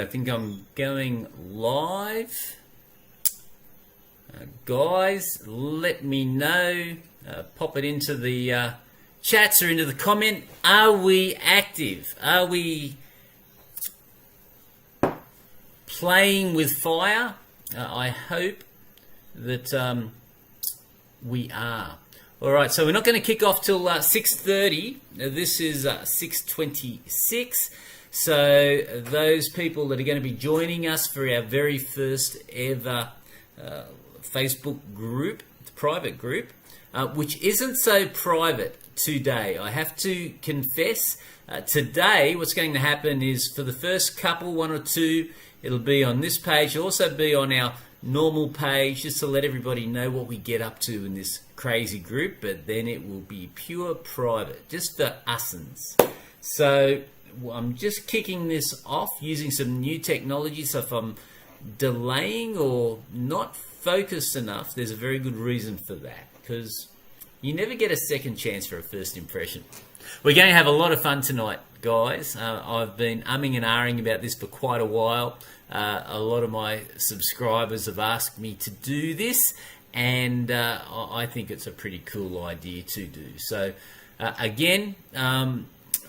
I think I'm going live. Guys, let me know. Pop it into the chats or into the comment. Are we active? Are we playing with fire? I hope that we are. All right, so we're not going to kick off till 6:30. This is 6:26. So those people that are going to be joining us for our very first ever Facebook group, private group, which isn't so private today. I have to confess, today what's going to happen is for the first couple, one or two, it'll be on this page. It'll also be on our normal page, just to let everybody know what we get up to in this crazy group, but then it will be pure private, just for us'ns. So I'm just kicking this off using some new technology, so if I'm delaying or not focused enough, there's a very good reason for that, because you never get a second chance for a first impression. We're going to have a lot of fun tonight, guys. I've been umming and ahhing about this for quite a while. A lot of my subscribers have asked me to do this, and I think it's a pretty cool idea to do. So again,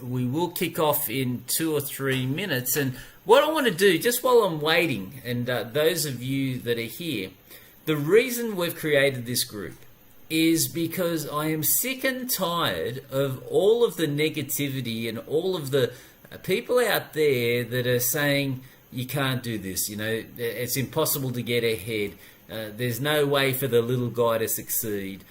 we will kick off in 2 or 3 minutes, and what I want to do, just while I'm waiting, and those of you that are here, the reason we've created this group is because I am sick and tired of all of the negativity and all of the people out there that are saying you can't do this, you know, it's impossible to get ahead, there's no way for the little guy to succeed,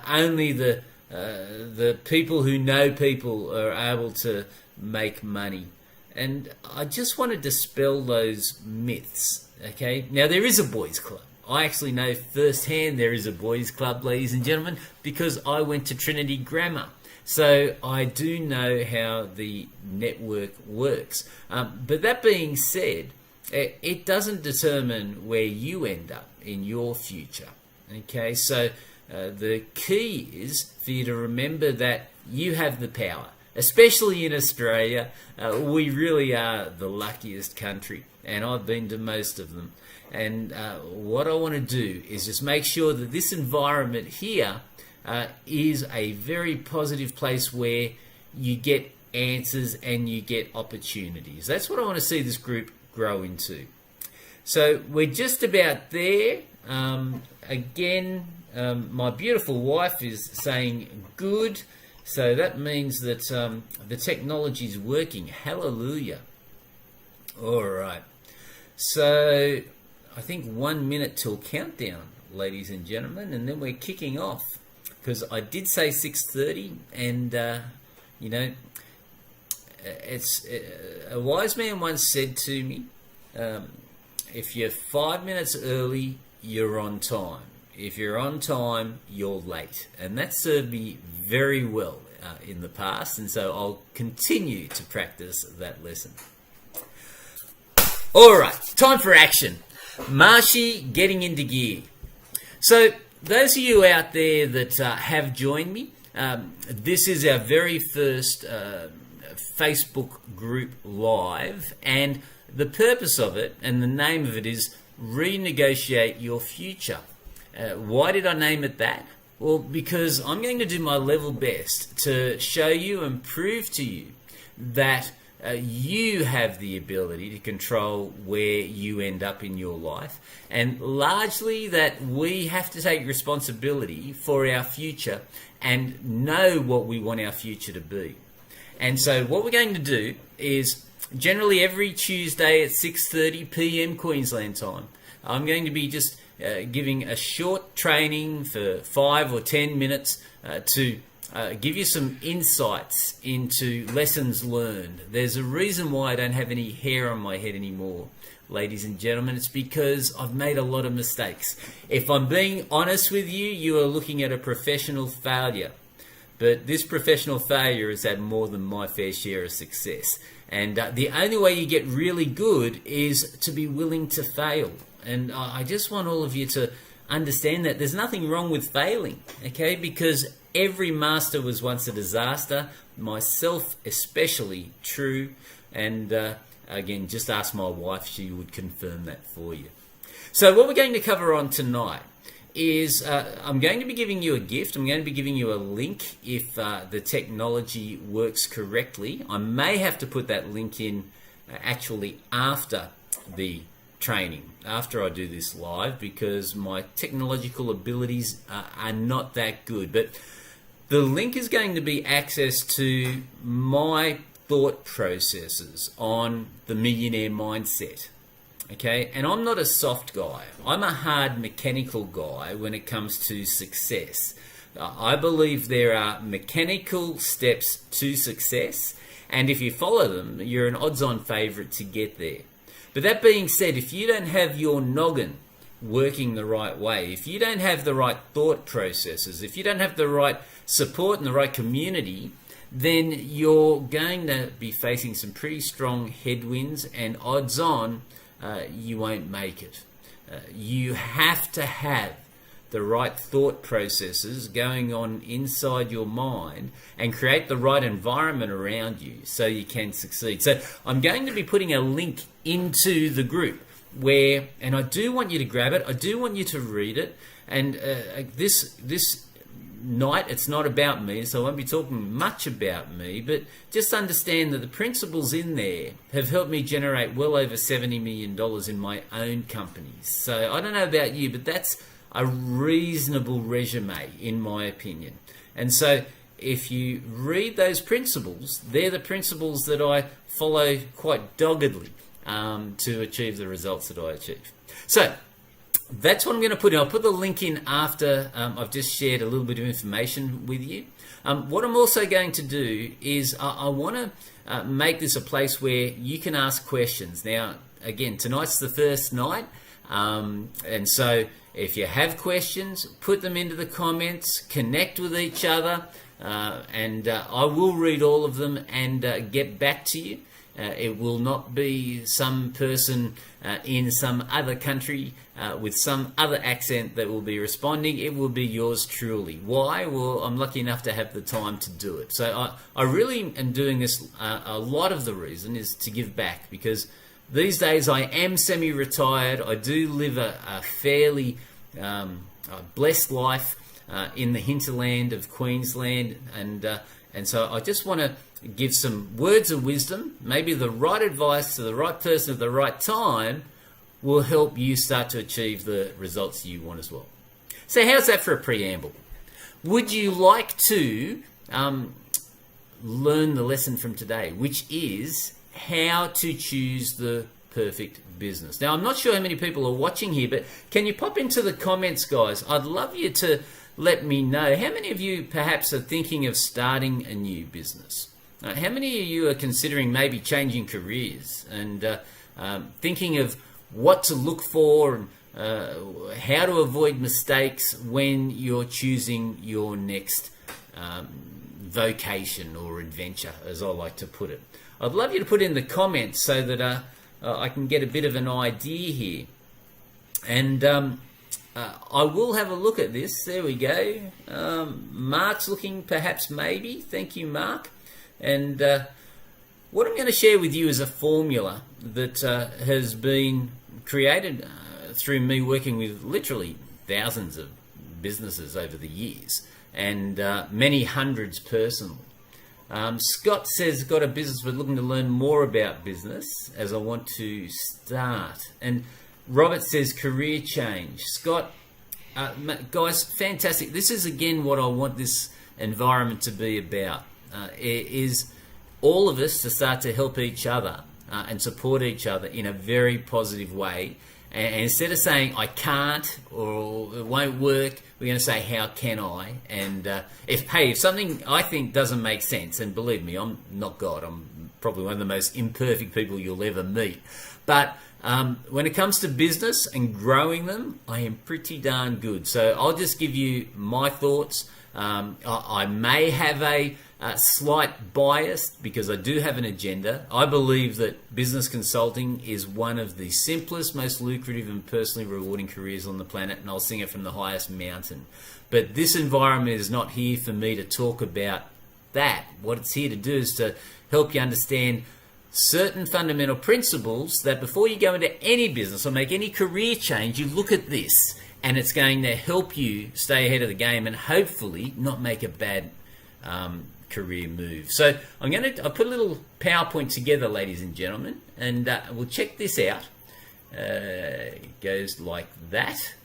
only the people who know people are able to make money. And I just want to dispel those myths, okay? Now, there is a boys club. I actually know firsthand there is a boys club, ladies and gentlemen, because I went to Trinity Grammar. So I do know how the network works. But that being said, it doesn't determine where you end up in your future. Okay, so the key is for you to remember that you have the power. Especially in Australia, we really are the luckiest country, and I've been to most of them. And what I want to do is just make sure that this environment here is a very positive place where you get answers and you get opportunities. That's what I want to see this group grow into. So we're just about there. Again, my beautiful wife is saying good. So that means that the technology is working. Hallelujah. All right. So I think 1 minute till countdown, ladies and gentlemen, and then we're kicking off. Because I did say 6:30, and you know, it's a wise man once said to me, if you're 5 minutes early, you're on time. If you're on time, you're late. And that served me very well in the past, and so I'll continue to practice that lesson. All right, time for action. Marshy getting into gear. So those of you out there that have joined me, this is our very first Facebook group live, and the purpose of it and the name of it is Renegotiate Your Future. Why did I name it that? Well, because I'm going to do my level best to show you and prove to you that you have the ability to control where you end up in your life, and largely that we have to take responsibility for our future and know what we want our future to be. And so what we're going to do is generally every Tuesday at 6:30 p.m. Queensland time, I'm going to be just giving a short training for 5 or 10 minutes to give you some insights into lessons learned. There's a reason why I don't have any hair on my head anymore, ladies and gentlemen. It's because I've made a lot of mistakes. If I'm being honest with you, you are looking at a professional failure. But this professional failure has had more than my fair share of success. And the only way you get really good is to be willing to fail. And I just want all of you to understand that there's nothing wrong with failing, okay? Because every master was once a disaster, myself especially true. And again, just ask my wife, she would confirm that for you. So what we're going to cover on tonight is I'm going to be giving you a gift. I'm going to be giving you a link if the technology works correctly. I may have to put that link in actually after the training, after I do this live, because my technological abilities are not that good. But the link is going to be access to my thought processes on the millionaire mindset. Okay, and I'm not a soft guy. I'm a hard mechanical guy when it comes to success. I believe there are mechanical steps to success, and if you follow them, you're an odds-on favourite to get there. But that being said, if you don't have your noggin working the right way, if you don't have the right thought processes, if you don't have the right support and the right community, then you're going to be facing some pretty strong headwinds, and odds-on, you won't make it. You have to have the right thought processes going on inside your mind and create the right environment around you so you can succeed. So I'm going to be putting a link into the group where, and I do want you to grab it, I do want you to read it, and this night it's not about me, so I won't be talking much about me, but just understand that the principles in there have helped me generate well over $70 million in my own companies. So I don't know about you, but that's a reasonable resume in my opinion. And so if you read those principles, they're the principles that I follow quite doggedly to achieve the results that I achieve. So that's what I'm going to put in. I'll put the link in after I've just shared a little bit of information with you. What I'm also going to do is I want to make this a place where you can ask questions. Now, again, tonight's the first night, and so if you have questions, put them into the comments, connect with each other, and I will read all of them and get back to you. It will not be some person in some other country with some other accent that will be responding. It will be yours truly. Why? Well, I'm lucky enough to have the time to do it. So I really am doing this. A lot of the reason is to give back, because these days I am semi-retired. I do live a fairly blessed life in the hinterland of Queensland, and so I just want to give some words of wisdom. Maybe the right advice to the right person at the right time will help you start to achieve the results you want as well. So how's that for a preamble? Would you like to learn the lesson from today, which is how to choose the perfect business? Now, I'm not sure how many people are watching here, but can you pop into the comments, guys? I'd love you to let me know. How many of you perhaps are thinking of starting a new business? How many of you are considering maybe changing careers and thinking of what to look for and how to avoid mistakes when you're choosing your next vocation or adventure, as I like to put it? I'd love you to put in the comments so that I can get a bit of an idea here. And I will have a look at this. There we go. Mark's looking perhaps maybe. Thank you, Mark. And what I'm going to share with you is a formula that has been created through me working with literally thousands of businesses over the years, and many hundreds personally. Scott says, got a business but looking to learn more about business as I want to start. And Robert says, career change. Scott, guys, fantastic. This is again what I want this environment to be about. Is all of us to start to help each other and support each other in a very positive way. And instead of saying, I can't or it won't work, we're going to say, how can I? And if something I think doesn't make sense, and believe me, I'm not God. I'm probably one of the most imperfect people you'll ever meet. But when it comes to business and growing them, I am pretty darn good. So I'll just give you my thoughts. I may have a slight bias because I do have an agenda. I believe that business consulting is one of the simplest, most lucrative and personally rewarding careers on the planet, and I'll sing it from the highest mountain. But this environment is not here for me to talk about that. What it's here to do is to help you understand certain fundamental principles that before you go into any business or make any career change, you look at this, and it's going to help you stay ahead of the game and hopefully not make a bad career move. So I put a little PowerPoint together, ladies and gentlemen, and we'll check this out. It goes like that,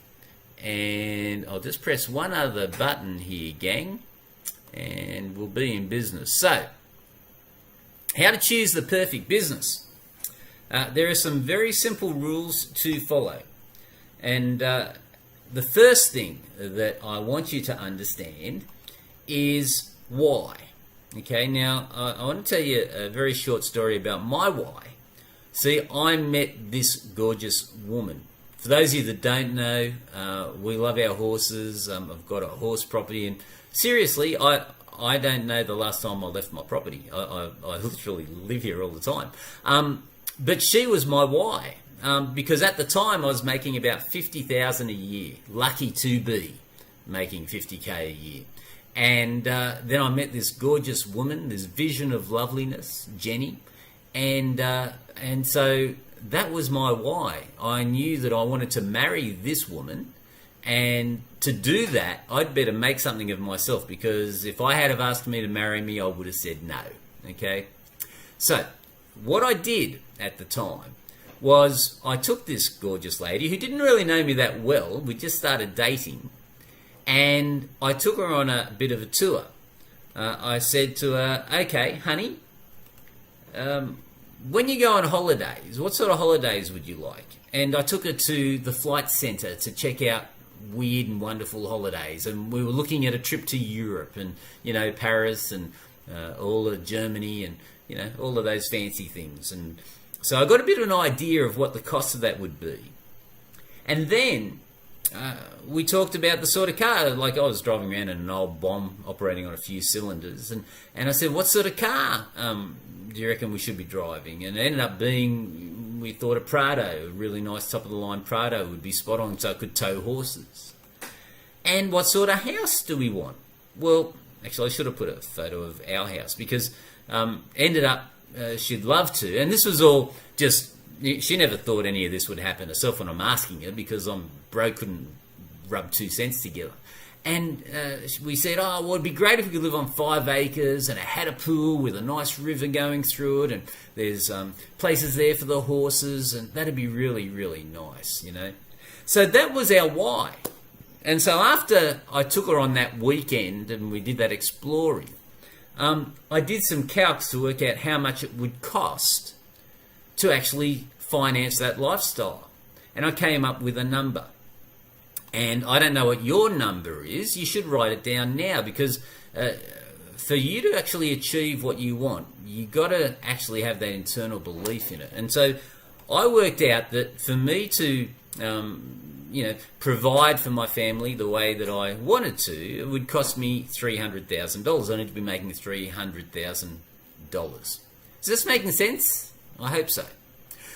and I'll just press one other button here, gang, and we'll be in business. So, how to choose the perfect business. There are some very simple rules to follow, and the first thing that I want you to understand is why. Okay, now I want to tell you a very short story about my why. See, I met this gorgeous woman. For those of you that don't know, we love our horses. I've got a horse property, and seriously, I don't know the last time I left my property. I literally live here all the time. But she was my why, because at the time I was making about $50,000 a year. Lucky to be making $50K a year. And then I met this gorgeous woman, this vision of loveliness, Jenny, and so that was my why. I knew that I wanted to marry this woman, and to do that, I'd better make something of myself, because if I had have asked me to marry me, I would have said no. Okay? So, what I did at the time was I took this gorgeous lady who didn't really know me that well. We just started dating, and I took her on a bit of a tour. I said to her, okay, honey, when you go on holidays, what sort of holidays would you like? And I took her to the flight centre to check out weird and wonderful holidays. And we were looking at a trip to Europe and, Paris and all of Germany and, all of those fancy things. And so I got a bit of an idea of what the cost of that would be. And then we talked about the sort of car. Like, I was driving around in an old bomb operating on a few cylinders. And I said, what sort of car do you reckon we should be driving? And it ended up being, we thought a Prado, a really nice top-of-the-line Prado would be spot on, so I could tow horses. And what sort of house do we want? Well, actually, I should have put a photo of our house, because ended up she'd love to. And this was all just, she never thought any of this would happen herself when I'm asking her, because I'm broke, couldn't rub 2 cents together. And we said, well, it'd be great if we could live on 5 acres and it had a pool with a nice river going through it, and there's places there for the horses, and that'd be really, really nice, So that was our why. And so after I took her on that weekend and we did that exploring, I did some calcs to work out how much it would cost to actually finance that lifestyle. And I came up with a number. And I don't know what your number is. You should write it down now, because for you to actually achieve what you want, you got to actually have that internal belief in it. And so I worked out that for me to, provide for my family the way that I wanted to, it would cost me $300,000. I need to be making $300,000. Is this making sense? I hope so.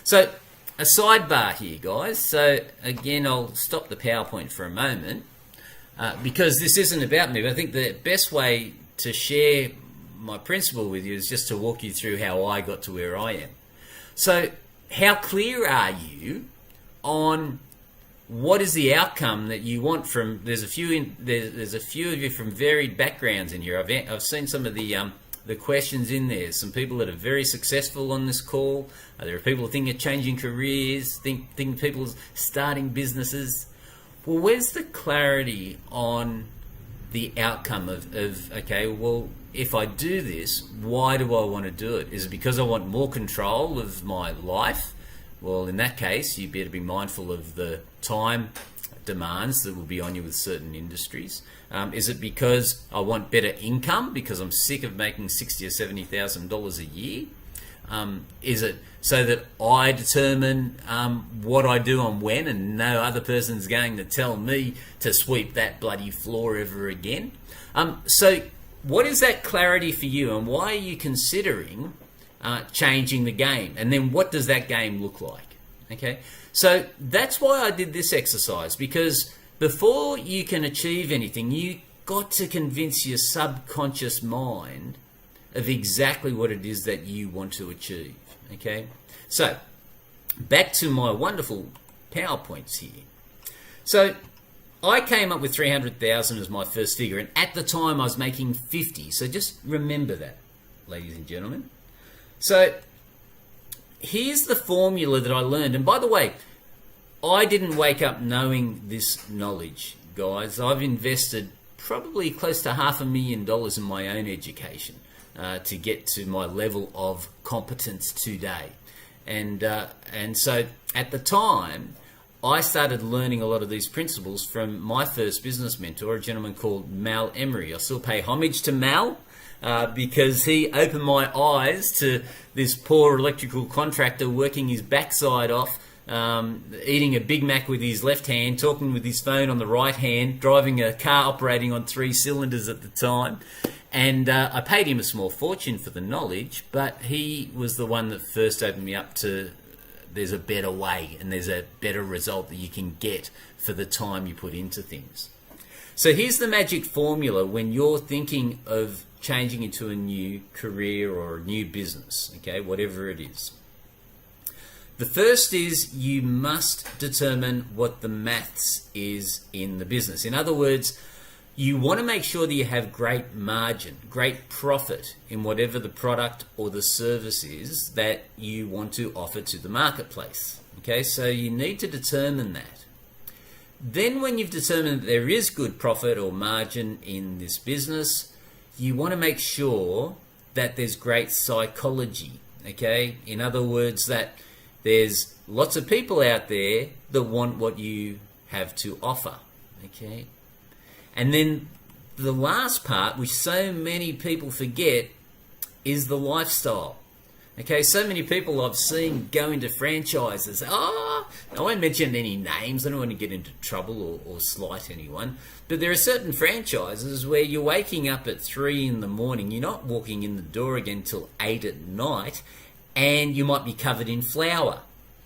So, a sidebar here, guys. So again, I'll stop the PowerPoint for a moment, because this isn't about me, but I think the best way to share my principle with you is just to walk you through how I got to where I am. So how clear are you on what is the outcome that you want from, there's a few of you from varied backgrounds in here. I've seen some of the questions in there. Some people that are very successful on this call. There are people who think of changing careers, think people starting businesses. Well, where's the clarity on the outcome of okay, well, if I do this, why do I want to do it? Is it because I want more control of my life? Well, in that case, you better be mindful of the time demands that will be on you with certain industries. Is it because I want better income because I'm sick of making $60,000 or $70,000 a year? Is it so that I determine what I do and when, and no other person's going to tell me to sweep that bloody floor ever again? So what is that clarity for you, and why are you considering changing the game? And then what does that game look like? Okay, so that's why I did this exercise, because before you can achieve anything, you got to convince your subconscious mind of exactly what it is that you want to achieve. Okay, so back to my wonderful PowerPoints here. So I came up with 300,000 as my first figure, and at the time I was making 50. So just remember that, ladies and gentlemen. So here's the formula that I learned. And by the way, I didn't wake up knowing this knowledge, guys. I've invested probably close to $500,000 in my own education to get to my level of competence today. And so at the time, I started learning a lot of these principles from my first business mentor, a gentleman called Mal Emery. I still pay homage to Mal because he opened my eyes to this poor electrical contractor working his backside off, eating a Big Mac with his left hand, talking with his phone on the right hand, driving a car operating on 3 cylinders at the time. And I paid him a small fortune for the knowledge, but he was the one that first opened me up to there's a better way and there's a better result that you can get for the time you put into things. So here's the magic formula when you're thinking of changing into a new career or a new business, okay, whatever it is. The first is you must determine what the maths is in the business. In other words, you want to make sure that you have great margin, great profit in whatever the product or the service is that you want to offer to the marketplace. Okay, so you need to determine that. Then when you've determined that there is good profit or margin in this business, you want to make sure that there's great psychology. Okay, in other words, that there's lots of people out there that want what you have to offer. Okay. And then the last part, which so many people forget, is the lifestyle. Okay, so many people I've seen go into franchises. I won't mention any names. I don't want to get into trouble or slight anyone. But there are certain franchises where you're waking up at 3 in the morning. You're not walking in the door again till 8 at night. And you might be covered in flour.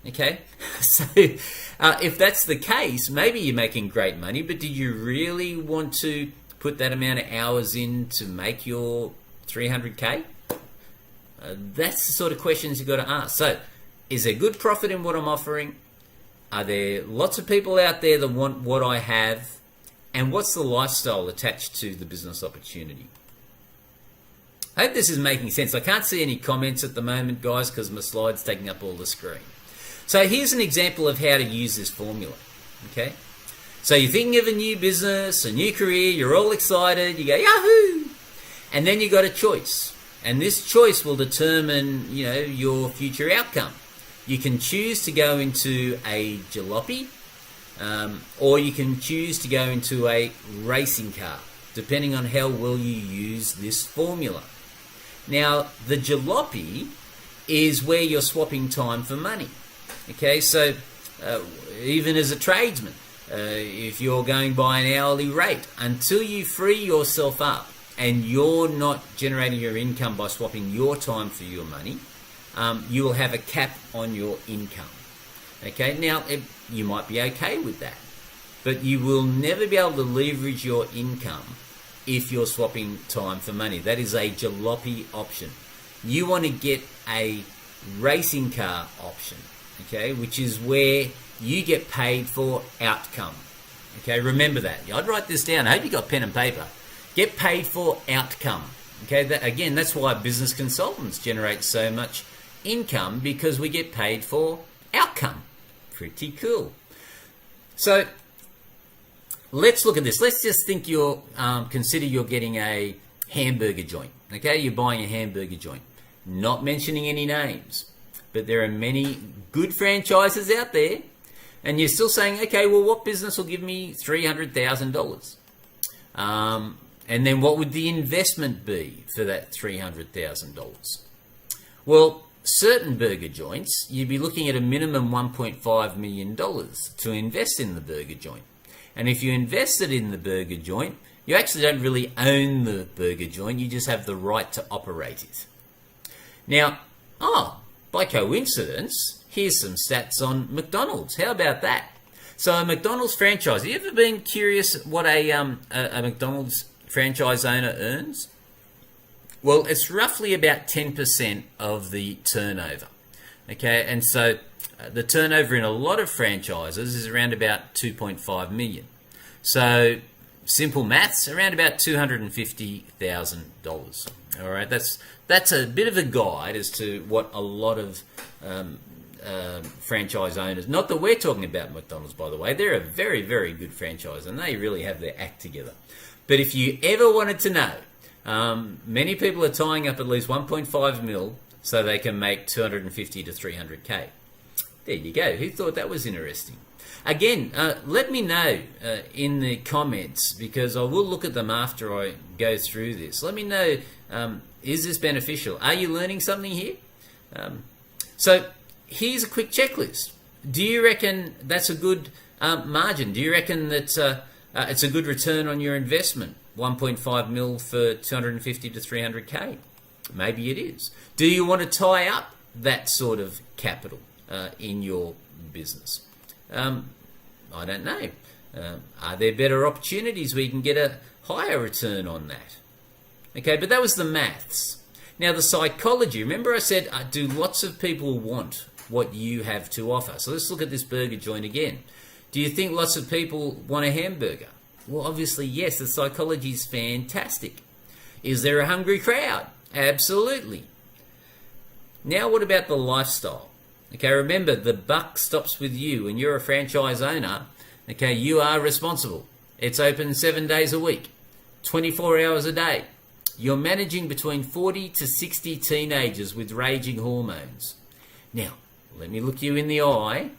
Okay, so if that's the case, maybe you're making great money, but do you really want to put that amount of hours in to make your 300K? That's the sort of questions you've got to ask. So, is there good profit in what I'm offering? Are there lots of people out there that want what I have? And what's the lifestyle attached to the business opportunity? I hope this is making sense. I can't see any comments at the moment, guys, because my slide's taking up all the screen. So here's an example of how to use this formula, okay? So you're thinking of a new business, a new career, you're all excited, you go, yahoo! And then you got a choice. And this choice will determine, your future outcome. You can choose to go into a jalopy, or you can choose to go into a racing car, depending on how well you use this formula. Now, the jalopy is where you're swapping time for money. Okay, so even as a tradesman, if you're going by an hourly rate, until you free yourself up and you're not generating your income by swapping your time for your money, you will have a cap on your income. Okay, now you might be okay with that, but you will never be able to leverage your income if you're swapping time for money. That is a jalopy option. You want to get a racing car option, okay, which is where you get paid for outcome. Okay, remember that. I'd write this down. I hope you got pen and paper. Get paid for outcome. Okay, that's why business consultants generate so much income, because we get paid for outcome. Pretty cool. So let's look at this. Let's just think consider you're getting a hamburger joint. Okay, you're buying a hamburger joint. Not mentioning any names, but there are many good franchises out there, and you're still saying, okay, well, what business will give me $300,000? And then what would the investment be for that $300,000? Well, certain burger joints, you'd be looking at a minimum $1.5 million to invest in the burger joint. And if you invested in the burger joint, you actually don't really own the burger joint, you just have the right to operate it. Now, by coincidence, here's some stats on McDonald's. How about that? So a McDonald's franchise, have you ever been curious what a McDonald's franchise owner earns? Well, it's roughly about 10% of the turnover. Okay, and so the turnover in a lot of franchises is around about 2.5 million. So simple maths, around about $250,000. All right, that's a bit of a guide as to what a lot of franchise owners, not that we're talking about McDonald's, by the way, they're a very, very good franchise and they really have their act together. But if you ever wanted to know, many people are tying up at least 1.5 mil so they can make 250 to 300k. There you go. Who thought that was interesting? Again, let me know in the comments, because I will look at them after I go through this. Let me know, is this beneficial? Are you learning something here? So here's a quick checklist. Do you reckon that's a good margin? Do you reckon that it's a good return on your investment? 1.5 mil for 250 to 300k? Maybe it is. Do you want to tie up that sort of capital in your business? I don't know. Are there better opportunities where you can get a higher return on that? Okay, but that was the maths. Now the psychology. Remember I said, do lots of people want what you have to offer? So let's look at this burger joint again. Do you think lots of people want a hamburger? Well, obviously, yes. The psychology is fantastic. Is there a hungry crowd? Absolutely. Now, what about the lifestyle? Okay, remember, the buck stops with you. When you're a franchise owner, okay, you are responsible. It's open 7 days a week, 24 hours a day. You're managing between 40 to 60 teenagers with raging hormones. Now, let me look you in the eye.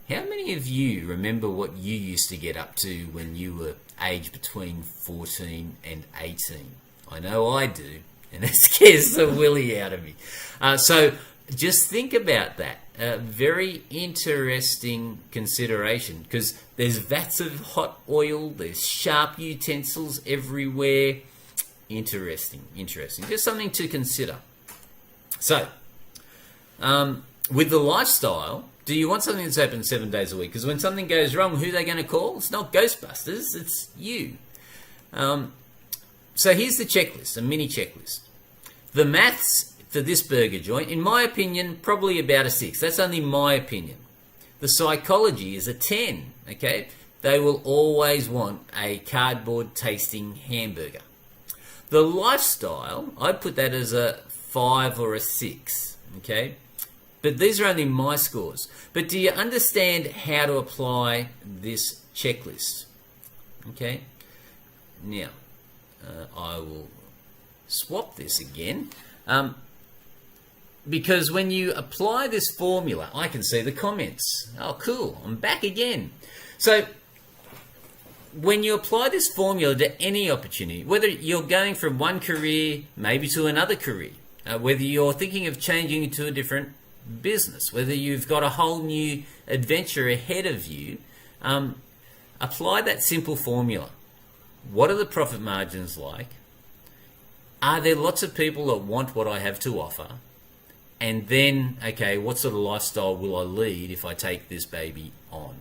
How many of you remember what you used to get up to when you were aged between 14 and 18? I know I do, and it scares the willy out of me. So just think about that. Very interesting consideration, because there's vats of hot oil, there's sharp utensils everywhere. Interesting. Just something to consider. So, with the lifestyle, do you want something that's open 7 days a week? Because when something goes wrong, who are they going to call? It's not Ghostbusters, it's you. So here's the checklist, a mini checklist. The maths for this burger joint, in my opinion, probably about a 6. That's only my opinion. The psychology is a 10, okay? They will always want a cardboard tasting hamburger. The lifestyle, I'd put that as a 5 or a 6, okay? But these are only my scores. But do you understand how to apply this checklist? Okay? Now, I will swap this again. Because when you apply this formula, I can see the comments. Oh, cool. I'm back again. So, when you apply this formula to any opportunity, whether you're going from one career maybe to another career, whether you're thinking of changing into a different business, whether you've got a whole new adventure ahead of you, apply that simple formula. What are the profit margins like? Are there lots of people that want what I have to offer? And then, okay, what sort of lifestyle will I lead if I take this baby on?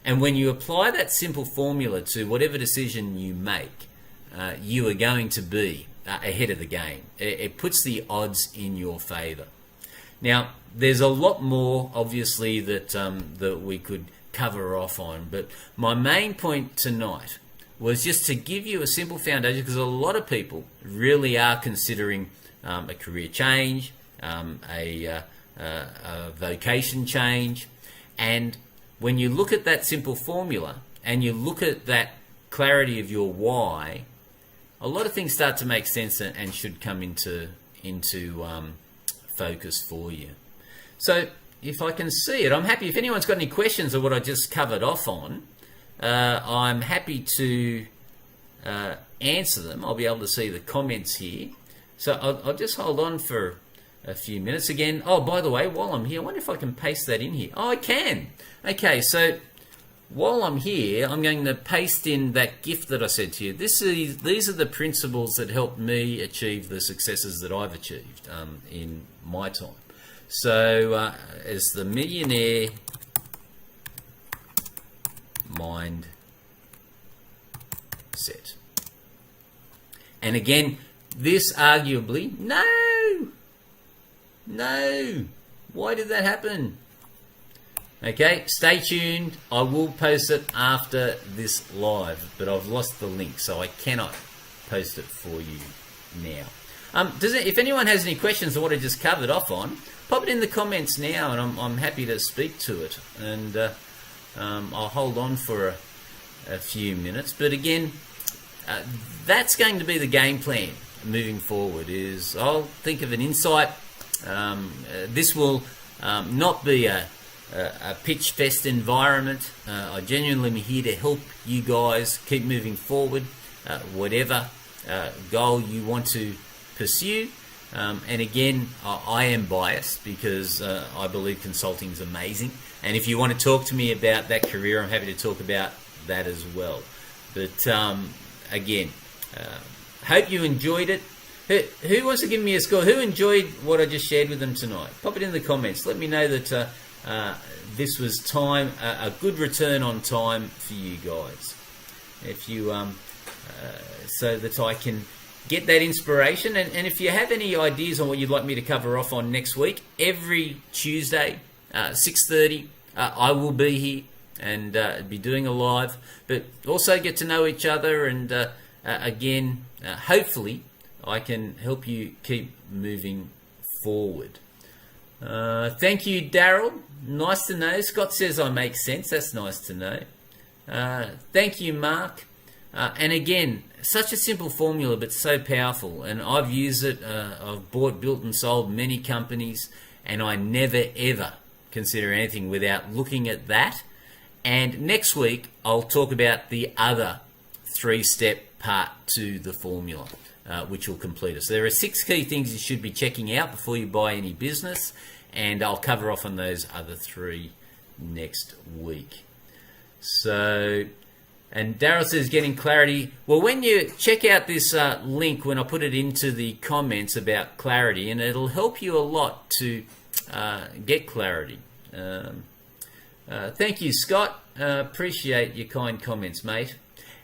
And when you apply that simple formula to whatever decision you make, you are going to be ahead of the game. It puts the odds in your favour. Now, there's a lot more, obviously, that we could cover off on, but my main point tonight was just to give you a simple foundation, because a lot of people really are considering a career change, a vocation change, and when you look at that simple formula and you look at that clarity of your why, a lot of things start to make sense and should come into focus for you. So if I can see it, I'm happy. If anyone's got any questions of what I just covered off on, I'm happy to answer them. I'll be able to see the comments here. So I'll just hold on for a few minutes again. Oh, by the way, while I'm here, I wonder if I can paste that in here. Oh, I can. Okay, so while I'm here, I'm going to paste in that gift that I said to you. These are the principles that helped me achieve the successes that I've achieved in my time. So, as the millionaire mind set. And again, this arguably, no, why did that happen? Okay, stay tuned. I will post it after this live, but I've lost the link, so I cannot post it for you now. If anyone has any questions on what I just covered off on, pop it in the comments now, and I'm happy to speak to it. And I'll hold on for a few minutes. But again, that's going to be the game plan moving forward. Is I'll think of an insight. This will not be a pitch fest environment. I genuinely am here to help you guys keep moving forward, whatever goal you want to pursue. And again, I am biased because I believe consulting is amazing. And if you want to talk to me about that career, I'm happy to talk about that as well. But again, hope you enjoyed it. Who wants to give me a score? Who enjoyed what I just shared with them tonight? Pop it in the comments. Let me know that this was a good return on time for you guys. If you so that I can get that inspiration. And if you have any ideas on what you'd like me to cover off on next week, every Tuesday, 6:30, I will be here and be doing a live. But also get to know each other, and again, hopefully I can help you keep moving forward. Thank you, Daryl. Nice to know. Scott says I make sense. That's nice to know. Thank you, Mark. And again, such a simple formula, but so powerful. And I've used it. I've bought, built, and sold many companies, and I never, ever consider anything without looking at that. And next week, I'll talk about the other 3-step part to the formula, which will complete it. So there are 6 key things you should be checking out before you buy any business, and I'll cover off on those other 3 next week. So, and Daryl says getting clarity. Well, when you check out this link, when I put it into the comments about clarity, and it'll help you a lot to get clarity. Thank you, Scott. Appreciate your kind comments, mate.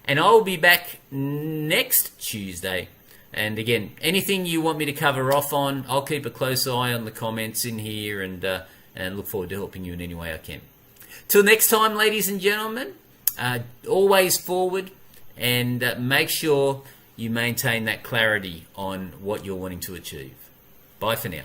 And I'll be back next Tuesday. And again, anything you want me to cover off on, I'll keep a close eye on the comments in here, and look forward to helping you in any way I can. Till next time, ladies and gentlemen, always forward, and make sure you maintain that clarity on what you're wanting to achieve. Bye for now.